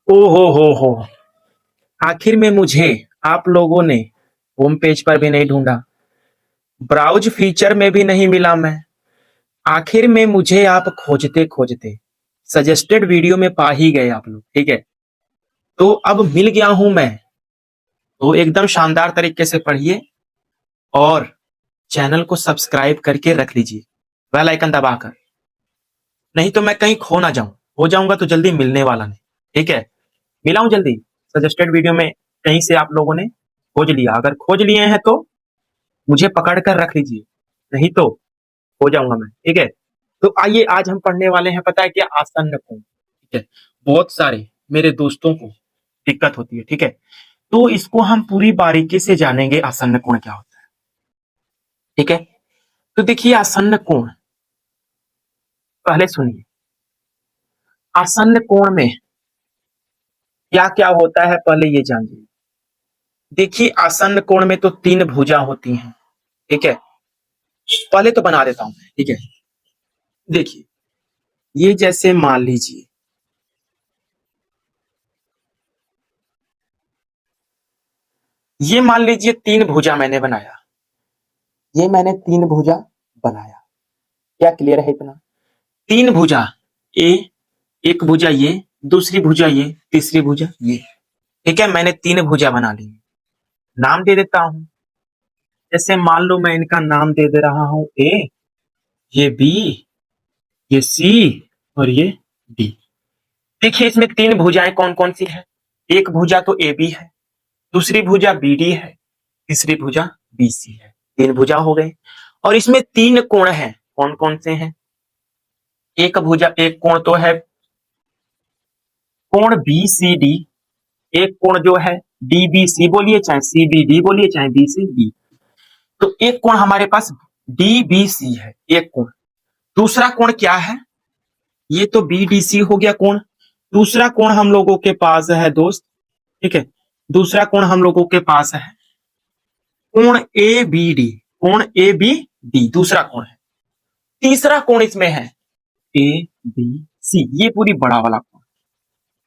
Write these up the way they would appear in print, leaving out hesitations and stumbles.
ओ हो, आखिर में मुझे आप लोगों ने होम पेज पर भी नहीं ढूंढा, ब्राउज फीचर में भी नहीं मिला मैं। आखिर में मुझे आप खोजते खोजते सजेस्टेड वीडियो में पा ही गए आप लोग, ठीक है। तो अब मिल गया हूं मैं, तो एकदम शानदार तरीके से पढ़िए और चैनल को सब्सक्राइब करके रख लीजिए बेल आइकन दबाकर, नहीं तो मैं कहीं खो ना जाऊं। हो जाऊंगा तो जल्दी मिलने वाला नहीं, ठीक है। मिला हूं जल्दी, सजेस्टेड वीडियो में कहीं से आप लोगों ने खोज लिया। अगर खोज लिए हैं तो मुझे पकड़ कर रख लीजिए, नहीं तो हो जाऊंगा मैं, ठीक है। तो आइए आज हम पढ़ने वाले हैं, पता है क्या, आसन्न कोण, ठीक है। बहुत सारे मेरे दोस्तों को दिक्कत होती है, ठीक है। तो इसको हम पूरी बारीकी से जानेंगे आसन्न कोण क्या होता है, ठीक है। तो देखिए आसन्न कोण, पहले सुनिए, आसन्न कोण में क्या क्या होता है पहले ये जानिए। देखिए आसन्न कोण में तो तीन भुजा होती हैं, ठीक है। पहले तो बना देता हूं, ठीक है। देखिए ये जैसे मान लीजिए, ये मान लीजिए तीन भुजा मैंने बनाया, ये मैंने तीन भुजा बनाया। क्या क्लियर है इतना? तीन भुजा, ए, एक भुजा ये, दूसरी भुजा ये, तीसरी भुजा ये, ठीक है। मैंने तीन भुजा बना ली, नाम दे देता हूं। जैसे मान लो मैं इनका नाम दे दे रहा हूं ए, ये बी, ये सी और ये डी। देखिए इसमें तीन भुजाएं कौन कौन सी है। एक भुजा तो ए बी है, दूसरी भुजा बी डी है, तीसरी भुजा बी सी है। तीन भुजा हो गए। और इसमें तीन कोण हैं, कौन कौन से हैं। एक भुजा, एक कोण तो है कोण बी सी डी, एक कोण जो है डी बी सी बोलिए, चाहे सी बी डी बोलिए, चाहे बी सी डी। तो एक कोण हमारे पास डी बी सी है, एक कोण। दूसरा कोण क्या है, ये तो बी डी सी हो गया कोण। दूसरा कोण हम लोगों के पास है दोस्त, ठीक है। दूसरा कोण हम लोगों के पास है कोण ए बी डी, कोण ए बी डी दूसरा कोण है। तीसरा कोण इसमें है ए बी सी, ये पूरी बड़ा वाला कोण।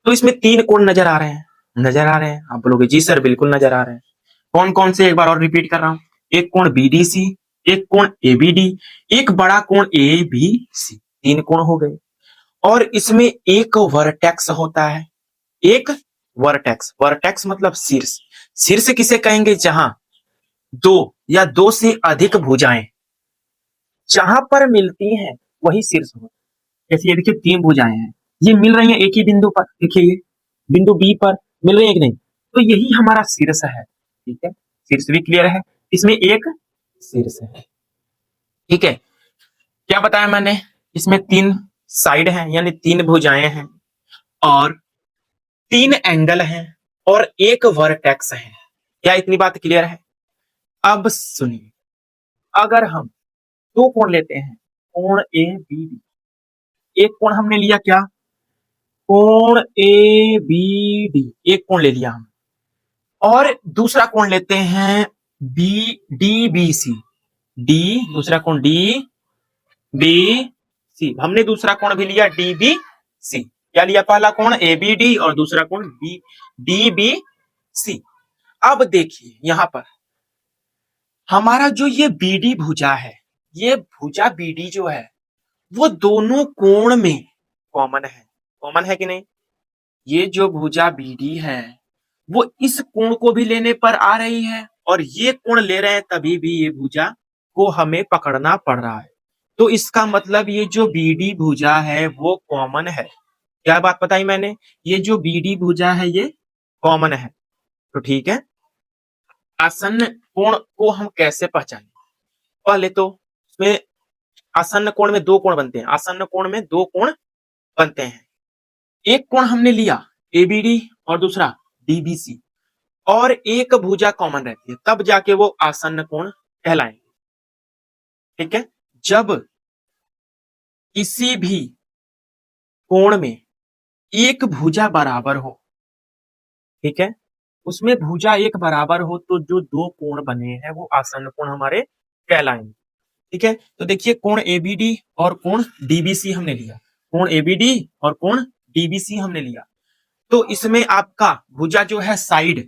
तो इसमें तीन कोण नजर आ रहे हैं, नजर आ रहे हैं। आप बोलोगे जी सर बिल्कुल नजर आ रहे हैं। कौन कौन से, एक बार और रिपीट कर रहा हूं। एक कोण बी डी सी, एक कोण ए बी डी, एक बड़ा कोण ए बी सी। तीन कोण हो गए। और इसमें एक वर्टेक्स होता है, एक वर्टेक्स। वर्टेक्स मतलब शीर्ष। शीर्ष किसे कहेंगे, जहां दो या दो से अधिक भुजाएं जहां पर मिलती हैं वही शीर्ष होता है। जैसे ये देखिए तीन भुजाएं हैं, ये मिल रही हैं एक ही बिंदु पर, देखिए ये बिंदु बी पर मिल रही है कि नहीं, तो यही हमारा शीर्ष है, ठीक है। शीर्ष भी क्लियर है, इसमें एक शीर्ष है, ठीक है। क्या बताया मैंने, इसमें तीन साइड हैं यानी तीन भुजाएं हैं और तीन एंगल हैं और एक वर्टेक्स है। क्या इतनी बात क्लियर है? अब सुनिए, अगर हम दो कोण लेते हैं, कोण ए बी डी, एक कोण हमने लिया क्या, कोण ए बी डी, एक कोण ले लिया हम। और दूसरा कोण लेते हैं B D B C, D, दूसरा कोण डी बी सी। हमने दूसरा कोण भी लिया डी बी सी। क्या लिया, पहला कोण ए बी डी और दूसरा कोण बी डी बी सी। अब देखिए यहां पर हमारा जो ये बीडी भुजा है, ये भुजा बीडी जो है वो दोनों कोण में कॉमन है। कॉमन है कि नहीं? ये जो भुजा बीडी है वो इस कोण को भी लेने पर आ रही है और ये कोण ले रहे हैं, तभी भी ये भुजा को हमें पकड़ना पड़ रहा है। तो इसका मतलब ये जो बीडी भुजा है वो कॉमन है। क्या बात बताई मैंने, ये जो बीडी भुजा है ये कॉमन है। तो ठीक है, आसन्न कोण को हम कैसे पहचानें। पहले तो इसमें आसन्न कोण में दो कोण बनते हैं, आसन्न कोण में दो कोण बनते हैं। एक कोण हमने लिया एबीडी और दूसरा डीबीसी, और एक भुजा कॉमन रहती है, तब जाके वो आसन्न कोण कहलाएंगे, ठीक है। जब किसी भी कोण में एक भुजा बराबर हो, ठीक है, उसमें भुजा एक बराबर हो, तो जो दो कोण बने हैं वो आसन्न कोण हमारे कहलाएंगे, ठीक है। तो देखिए कोण एबीडी और कोण डीबीसी हमने लिया, कोण एबीडी और कोण डीबीसी हमने लिया। तो इसमें आपका भुजा जो है साइड,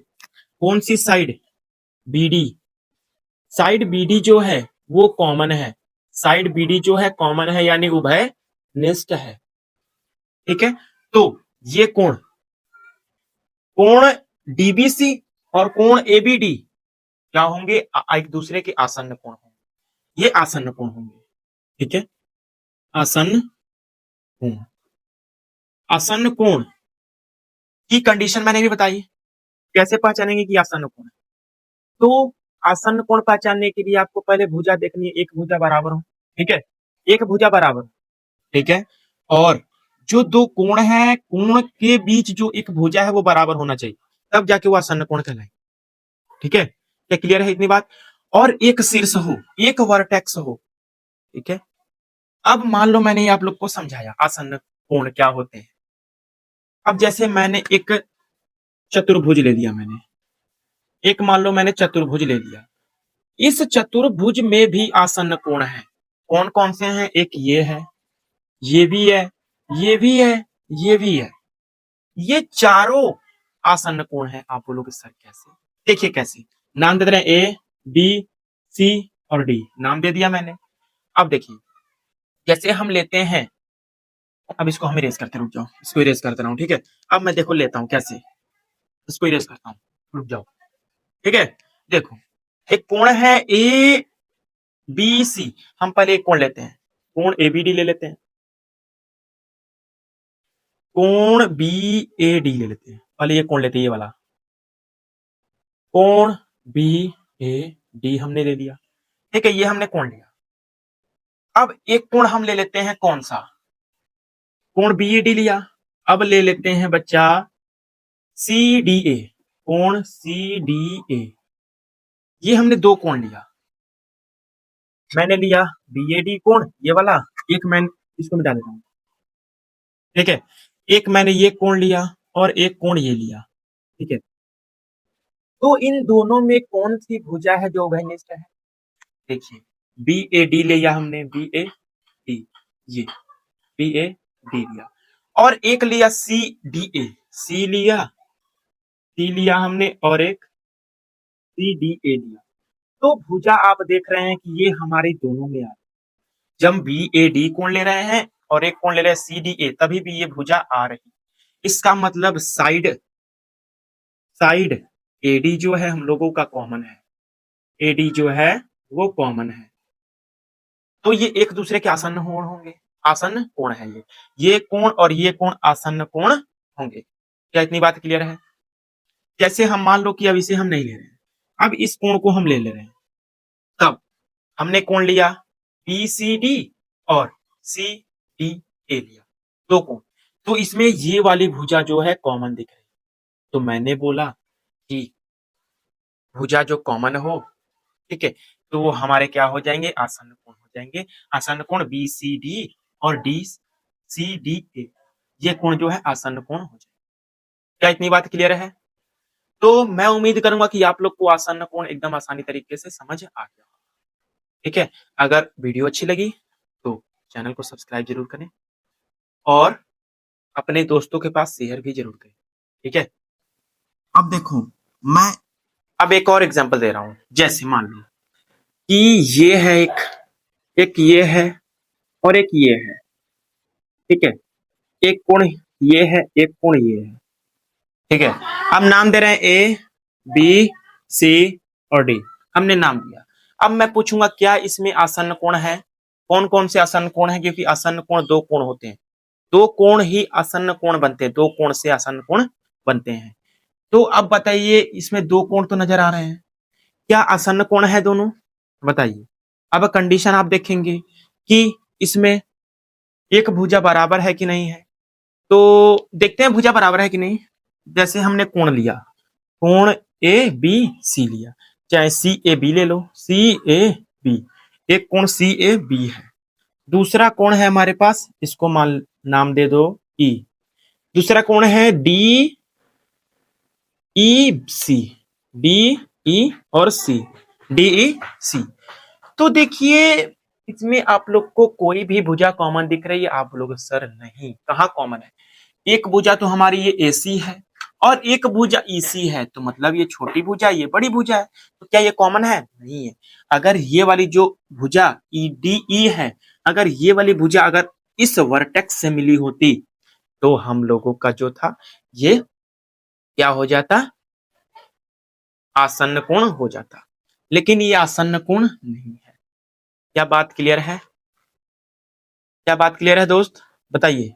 कौन सी साइड, बीडी, साइड बीडी जो है वो कॉमन है, साइड बीडी जो है कॉमन है यानी उभय निष्ठ है। ठीक है, तो ये कोण, कोण डीबीसी और कोण एबीडी क्या होंगे, एक दूसरे के आसन्न कोण होंगे, ये आसन्न कोण होंगे। ठीक है, आसन्न कोण, आसन्न कोण की कंडीशन मैंने भी बताई, कैसे पहचानेंगे कि आसन्न कोण है। तो आसन्न कोण पहचानने के लिए आपको पहले भुजा देखनी है, एक भुजा बराबर हो। ठीक है, एक भुजा बराबर, ठीक है, और जो दो कोण है, कोण के बीच जो एक भुजा है वो बराबर होना चाहिए, तब जाके वो आसन्न कोण कहलाए। ठीक है, क्या क्लियर है इतनी बात। और एक शीर्ष हो, एक वर्टेक्स हो। ठीक है, अब मान लो मैंने आप लोग को समझाया आसन्न कोण क्या होते हैं। अब जैसे मैंने एक चतुर्भुज ले लिया, मैंने एक, मान लो मैंने चतुर्भुज ले लिया, इस चतुर्भुज में भी आसन्न कोण है। कौन कौन से हैं, एक ये है, ये भी है, ये भी है, ये भी है, ये चारों आसन्न कोण है। आप बोलोगे सर कैसे, देखिए कैसे, नाम दे दे रहे हैं, ए बी सी और डी, नाम दे दिया मैंने। अब देखिए, जैसे हम लेते हैं, अब इसको हम इरेज करते, रुक जाओ, इसको इरेज करते रहा हूं। ठीक है, अब मैं देखो लेता हूं कैसे, इसको इरेज करता हूं, रुक जाओ। ठीक है, देखो एक कोण है ए बी सी, हम पहले एक कोण लेते हैं, कोण एबीडी ले लेते हैं, कोण बी ए डी ले लेते हैं, पहले ये कोण लेते हैं, ये वाला कोण बी ए डी हमने ले लिया। ठीक है, ये हमने कोण लिया। अब एक कोण हम ले लेते हैं, कौन सा, कोण बी ए डी लिया। अब ले लेते हैं बच्चा सी डी ए, कोण सी डी ए, ये हमने दो कोण लिया। मैंने लिया बी ए डी कोण, ये वाला, एक मैं इसको मिटा देता हूं। ठीक है, एक मैंने ये कोण लिया और एक कोण ये लिया। ठीक है, तो इन दोनों में कौन सी भुजा है जो उभयनिष्ठ है, देखिए बी ए डी लिया हमने, बी ए डी, ये बी ए डी लिया, और एक लिया सी डी ए, सी लिया, सी लिया हमने, और एक सी डी ए लिया। तो भुजा आप देख रहे हैं कि ये हमारे दोनों में आ रही है। जब बी ए डी कोण ले रहे हैं और एक कोण ले रहे हैं सी डी ए, तभी भी ये भुजा आ रही है। इसका मतलब साइड, साइड एडी जो है हम लोगों का कॉमन है, एडी जो है वो कॉमन है, तो ये एक दूसरे के आसन्न कोण होंगे, आसन्न कोण है ये कोण और ये कोण आसन्न कोण होंगे। क्या इतनी बात क्लियर है। जैसे हम मान लो कि अब इसे हम नहीं ले रहे हैं, अब इस कोण को हम ले रहे हैं, तब हमने कोण लिया बी सी डी और सी डी ए लिया, दो कोण, तो इसमें ये वाली भुजा जो है कॉमन दिख रही है। तो मैंने बोला कि भुजा जो कॉमन हो, ठीक है, तो वो हमारे क्या हो जाएंगे, आसन्न कोण हो जाएंगे। आसन्न कोण बी सी डी और डी सी डी ए, ये कोण जो है आसन्न कोण हो जाएंगे। क्या इतनी बात क्लियर है। तो मैं उम्मीद करूंगा कि आप लोग को आसन्न कोण एकदम आसानी तरीके से समझ आ गया। ठीक है, अगर वीडियो अच्छी लगी तो चैनल को सब्सक्राइब जरूर करें और अपने दोस्तों के पास शेयर भी जरूर करें। ठीक है, अब देखो मैं अब एक और एग्जांपल दे रहा हूं। जैसे मान लो कि ये है एक ये है और एक ये है। ठीक है, एक कोण ये है, एक कोण ये है। ठीक है, अब नाम दे रहे हैं ए बी सी और डी, हमने नाम दिया। अब मैं पूछूंगा क्या इसमें आसन्न कोण है, कौन कौन से आसन्न कोण है, क्योंकि आसन्न कोण दो कोण होते हैं, दो कोण ही आसन्न कोण बनते हैं, दो कोण से आसन्न कोण बनते हैं। तो अब बताइए, इसमें दो कोण तो नजर आ रहे हैं, क्या आसन्न कोण है दोनों, बताइए। अब कंडीशन आप देखेंगे कि इसमें एक भुजा बराबर है कि नहीं है, तो देखते हैं भुजा बराबर है कि नहीं। जैसे हमने कोण लिया, कोण ए बी सी लिया, चाहे सी ए बी ले लो, सी ए बी, एक कोण सी ए बी है। दूसरा कोण है हमारे पास, इसको नाम दे दो ई। दूसरा कोण है डी ई सी, डी ई और सी, डी ई सी। तो देखिए इसमें आप लोग को कोई भी भुजा कॉमन दिख रही है, आप लोग सर नहीं, कहाँ कॉमन है, एक भुजा तो हमारी ये AC है और एक भुजा EC है, तो मतलब ये छोटी भुजा, ये बड़ी भुजा है, तो क्या ये कॉमन है? नहीं है। अगर ये वाली जो भुजा EDE है, अगर ये वाली भुजा अगर इस वर्टेक्स से मिली होती तो हम लोगों का जो था ये क्या हो जाता? आसन्न कोण हो जाता, लेकिन ये आसन्न कोण नहीं है। क्या बात क्लियर है? क्या बात क्लियर है दोस्त? बताइए।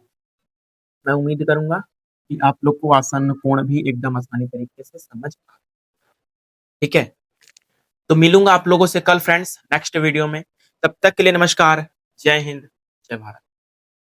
मैं उम्मीद करूंगा कि आप लोग को आसन्न कोण भी एकदम आसानी तरीके से समझ आ, ठीक है। तो मिलूंगा आप लोगों से कल फ्रेंड्स नेक्स्ट वीडियो में। तब तक के लिए नमस्कार, जय हिंद, जय भारत।